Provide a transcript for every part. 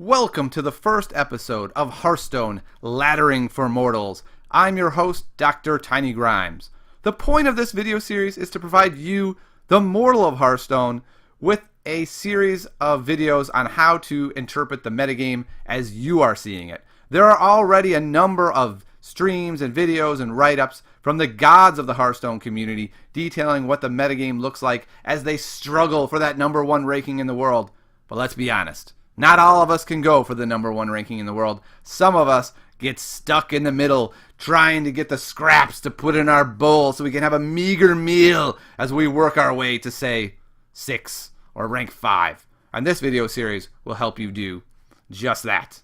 Welcome to the first episode of Hearthstone Laddering for Mortals. I'm your host, Dr. Tiny Grimes. The point of this video series is to provide you, the mortal of Hearthstone, with a series of videos on how to interpret the metagame as you are seeing it. There are already a number of streams and videos and write-ups from the gods of the Hearthstone community detailing what the metagame looks like as they struggle for that #1 ranking in the world. But let's be honest. Not all of us can go for the #1 ranking in the world. Some of us get stuck in the middle trying to get the scraps to put in our bowl so we can have a meager meal as we work our way to, say, 6 or rank 5. And this video series will help you do just that.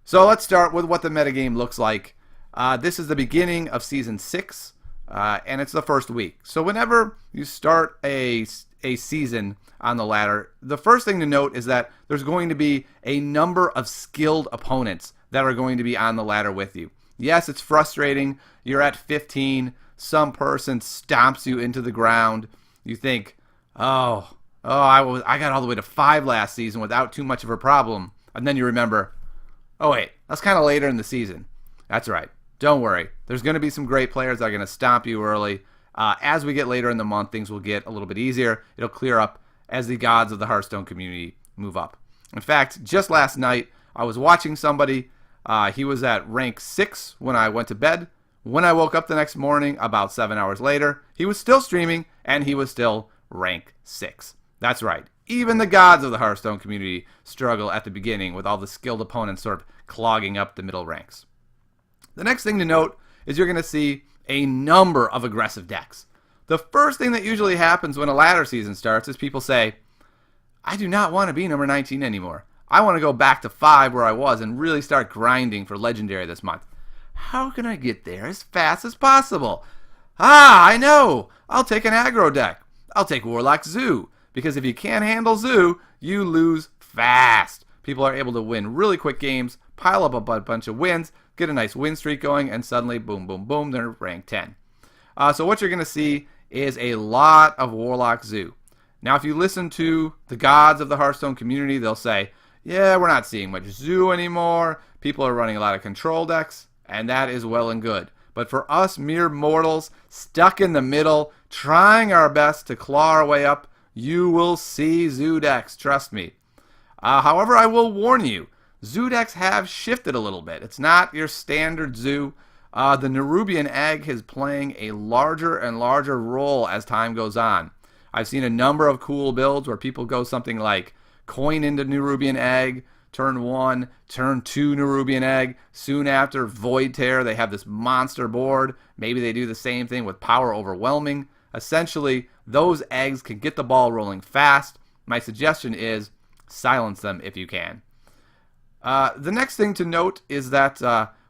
So let's start with what the metagame looks like. This is the beginning of Season 6, and it's the first week. So whenever you start a season on the ladder, the first thing to note is that there's going to be a number of skilled opponents that are going to be on the ladder with you. Yes, it's frustrating. You're at 15. Some person stomps you into the ground. You think, I got all the way to 5 last season without too much of a problem. And then you remember, oh wait, that's kind of later in the season. That's right. Don't worry. There's going to be some great players that are going to stomp you early. As we get later in the month, things will get a little bit easier. It'll clear up as the gods of the Hearthstone community move up. In fact, just last night, I was watching somebody. He was at rank 6 when I went to bed. When I woke up the next morning, about 7 hours later, he was still streaming, and he was still rank 6. That's right. Even the gods of the Hearthstone community struggle at the beginning with all the skilled opponents sort of clogging up the middle ranks. The next thing to note is you're going to see a number of aggressive decks. The first thing that usually happens when a ladder season starts is people say, I do not want to be number 19 anymore. I want to go back to 5 where I was and really start grinding for Legendary this month. How can I get there as fast as possible? I know! I'll take an aggro deck. I'll take Warlock Zoo. Because if you can't handle Zoo, you lose fast. People are able to win really quick games, pile up a bunch of wins, get a nice win streak going, and suddenly, boom, boom, boom, they're rank 10. So what you're going to see is a lot of Warlock Zoo. Now, if you listen to the gods of the Hearthstone community, they'll say, yeah, we're not seeing much Zoo anymore. People are running a lot of control decks, and that is well and good. But for us mere mortals, stuck in the middle, trying our best to claw our way up, you will see Zoo decks, trust me. However, I will warn you, Zoo decks have shifted a little bit. It's not your standard Zoo. The Nerubian Egg is playing a larger and larger role as time goes on. I've seen a number of cool builds where people go something like coin into Nerubian Egg, turn 1, turn 2 Nerubian Egg, soon after Void Tear. They have this monster board. Maybe they do the same thing with Power Overwhelming. Essentially, those eggs can get the ball rolling fast. My suggestion is silence them if you can. The next thing to note is that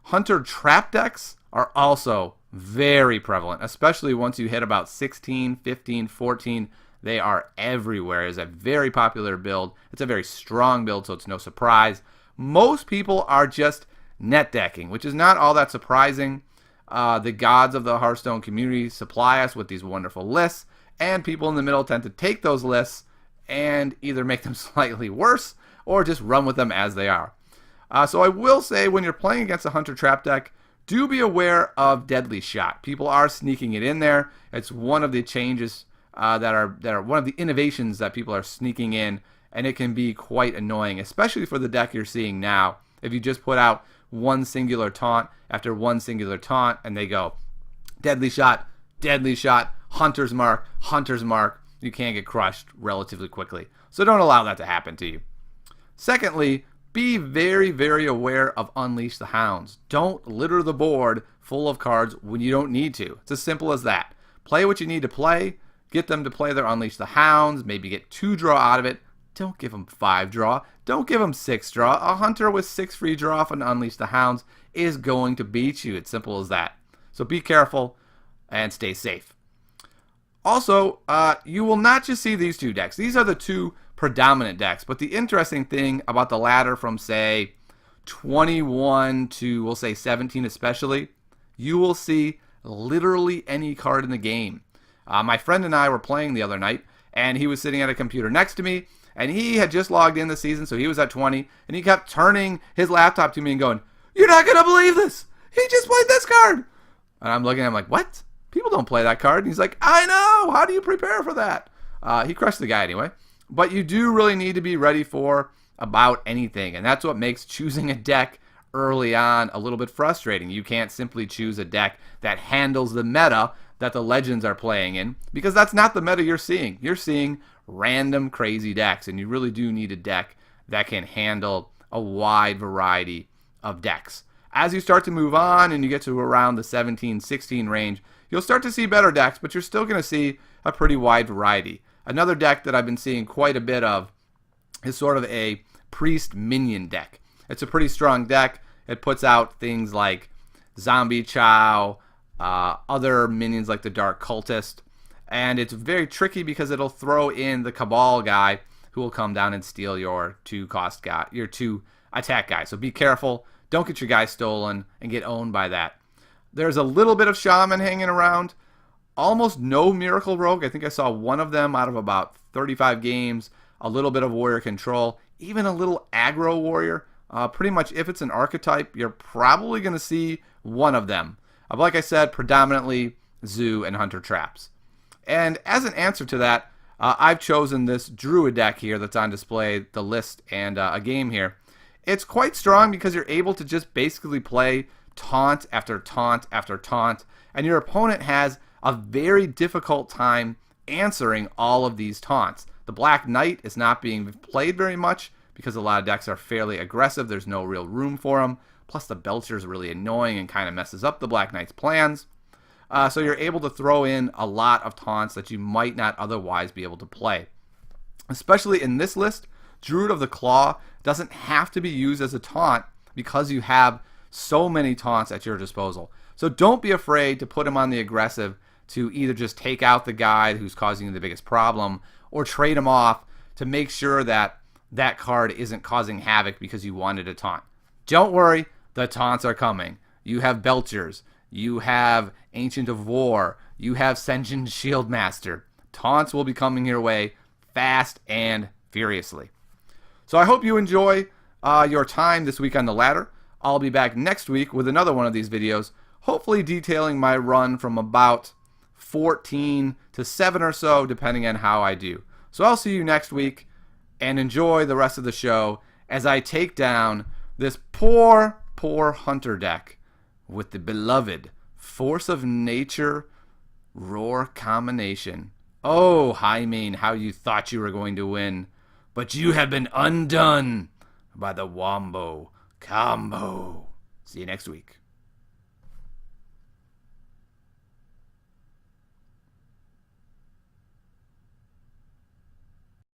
Hunter trap decks are also very prevalent, especially once you hit about 16, 15, 14. They are everywhere. It's a very popular build. It's a very strong build, so it's no surprise. Most people are just net decking, which is not all that surprising. The gods of the Hearthstone community supply us with these wonderful lists, and people in the middle tend to take those lists and either make them slightly worse or just run with them as they are. So I will say, when you're playing against a Hunter Trap deck, do be aware of Deadly Shot. People are sneaking it in there. It's one of the changes that are one of the innovations that people are sneaking in, and it can be quite annoying, especially for the deck you're seeing now. If you just put out one singular taunt after one singular taunt, and they go Deadly Shot, Hunter's Mark, you can get crushed relatively quickly. So don't allow that to happen to you. Secondly, be very, very aware of Unleash the Hounds. Don't litter the board full of cards when you don't need to. It's as simple as that. Play what you need to play. Get them to play their Unleash the Hounds. Maybe get 2 draw out of it. Don't give them 5 draw. Don't give them 6 draw. A Hunter with 6 free draw off an Unleash the Hounds is going to beat you. It's simple as that. So be careful and stay safe. Also, you will not just see these 2 decks. These are the 2 predominant decks. But the interesting thing about the ladder from, say, 21 to, we'll say, 17 especially, you will see literally any card in the game. My friend and I were playing the other night, and he was sitting at a computer next to me, And he had just logged in this season, so he was at 20. And he kept turning his laptop to me and going, "You're not going to believe this. He just played this card." And I'm looking at him like, "What? People don't play that card." And he's like, "I know. How do you prepare for that?" He crushed the guy anyway. But you do really need to be ready for about anything. And that's what makes choosing a deck early on a little bit frustrating. You can't simply choose a deck that handles the meta that the Legends are playing in, because that's not the meta you're seeing. You're seeing random crazy decks, and you really do need a deck that can handle a wide variety of decks. As you start to move on and you get to around the 17, 16 range, you'll start to see better decks, but you're still going to see a pretty wide variety. Another deck that I've been seeing quite a bit of is sort of a Priest Minion deck. It's a pretty strong deck. It puts out things like Zombie Chow, other minions like the Dark Cultist, and it's very tricky because it'll throw in the Cabal guy who will come down and steal your 2-cost guy, your 2 attack guy. So be careful. Don't get your guy stolen and get owned by that. There's a little bit of Shaman hanging around. Almost no Miracle Rogue. I think I saw one of them out of about 35 games. A little bit of Warrior Control. Even a little Aggro Warrior. Pretty much if it's an archetype, you're probably going to see one of them. Like I said, predominantly Zoo and Hunter Traps. And as an answer to that, I've chosen this Druid deck here that's on display, the list and a game here. It's quite strong because you're able to just basically play taunt after taunt after taunt, and your opponent has a very difficult time answering all of these taunts. The Black Knight is not being played very much because a lot of decks are fairly aggressive. There's no real room for them. Plus the Belcher is really annoying and kind of messes up the Black Knight's plans. So you're able to throw in a lot of taunts that you might not otherwise be able to play. Especially in this list, Druid of the Claw doesn't have to be used as a taunt because you have so many taunts at your disposal. So don't be afraid to put him on the aggressive to either just take out the guy who's causing you the biggest problem or trade him off to make sure that that card isn't causing havoc because you wanted a taunt. Don't worry, the taunts are coming. You have Belchers, you have Ancient of War, you have Sen'jin Shieldmaster. Taunts will be coming your way fast and furiously. So I hope you enjoy your time this week on the ladder. I'll be back next week with another one of these videos, hopefully detailing my run from about 14 to 7 or so, depending on how I do. So I'll see you next week, and enjoy the rest of the show as I take down this poor Hunter deck with the beloved Force of Nature Roar combination. Oh, Highmane, how you thought you were going to win, but you have been undone by the Wombo combo. See you next week.